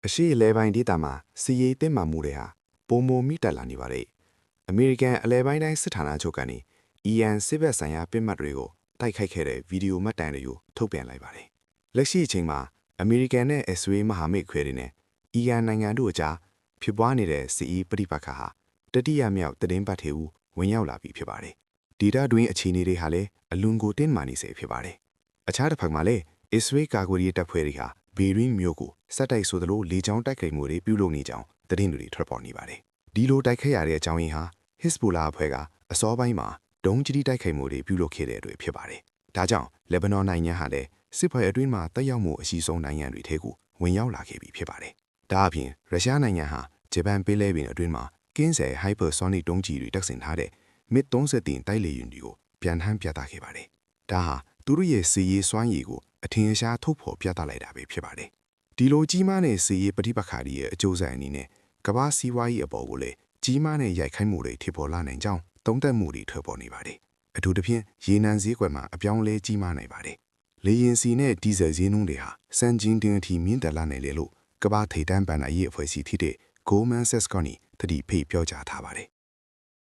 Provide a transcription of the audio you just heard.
အရှိအလဲပိုင်းဒေသမှာစီရေးတင်မှမှုတွေဟာပုံမမိတက်လာနေပါတယ်။အမေရိကန်အလဲပိုင်းတိုင်းစစ်ဌာနချုပ်ကနေ EN စစ်ဘက်ဆိုင်ရာပစ်မှတ်တွေကိုတိုက်ခိုက်ခဲ့တဲ့ဗီဒီယိုမှတ်တမ်းတွေကိုထုတ်ပြန်လိုက်ပါတယ်။လက်ရှိအချိန်မှာအမေရိကန်နဲ့အစ္စရေးမဟာမိတ်ခွဲတွေနဲ့ EN နိုင်ငံတို့အကြားဖြစ်ပွားနေတဲ့စီရေးပဋိပက္ခဟာတတိယမြောက်သတင်းပတ်ထဲဦးဝင်ရောက်လာပြီဖြစ်ပါတယ်။ဒေတာတွင်အခြေအနေတွေဟာလည်းအလွန်ကိုတင်းမာနေစေဖြစ်ပါတယ်။အခြားတစ်ဖက်မှာလည်းအစ္စရေးကာကွယ်ရေးတပ်ဖွဲ့တွေဟာဘေရင်းမြို့ကိုစက်တိုက်ဆိုသလိုလေကြောင်းတိုက်ခိုက်မှုတွေပြုလုပ်နေကြောင်းသတင်းတွေထွက်ပေါ်နေပါတယ်။ဒီလိုတိုက်ခိုက်ရတဲ့အကြောင်းရင်းဟာ Hezbollah အဖွဲ့ကအစောပိုင်းမှာဒုံးကျည်တိုက်ခိုက်မှုတွေပြုလုပ်ခဲ့တဲ့အတွက်ဖြစ်ပါတယ်။ဒါကြောင့်လက်ဘနွန်နိုင်ငံဟာလည်းစစ်ဖွဲ့အတွင်းမှာတက်ရောက်မှုအရှိဆုံးနိုင်ငံတွေထဲကိုဝင်ရောက်လာခဲ့ပြီဖြစ်ပါတယ်။ဒါအပြင်ရုရှားနိုင်ငံဟာဂျပန်ပင်လယ်ပြင်အတွင်းမှာကင်းဆယ် hypersonic ဒုံးကျည်တွေတပ်ဆင်ထားတဲ့ MiG-30 တိုက်လေယာဉ်တွေကိုပြန်ထမ်းပြသခဲ့ပါတယ်။ဒါဟာသူတို့ရဲ့စီရေးစွမ်းရည်ကိုအထင်ရှားထုတ်ဖော်ပြသလိုက်တာပဲဖြစ်ပါတယ်။ဒီလိုကြီးမားတဲ့စီရေးပဋိပက္ခရဲ့အကျိုးဆက်အနေနဲ့ကမ္ဘာစီးပွားရေးအပေါ်ကိုလည်းကြီးမားတဲ့ရိုက်ခတ်မှုတွေထပ်ပေါ်လာနိုင်ကြောင်းသုံးသပ်မှုတွေထွက်ပေါ်နေပါတယ်။အထူးသဖြင့်ရေနံဈေးကွက်မှာအပြောင်းလဲကြီးမားနိုင်ပါတယ်။လေယာဉ်စီနဲ့ဒီဇယ်ဈေးနှုန်းတွေဟာစံချိန်တင်အထိမြင့်တက်လာနိုင်တယ်လို့ကမ္ဘာထိပ်တန်းဘဏ္ဍာရေးအဖွဲ့အစည်းဖြစ်တဲ့ Goldman Sachs ကသတိပေးပြောကြားထားပါတယ်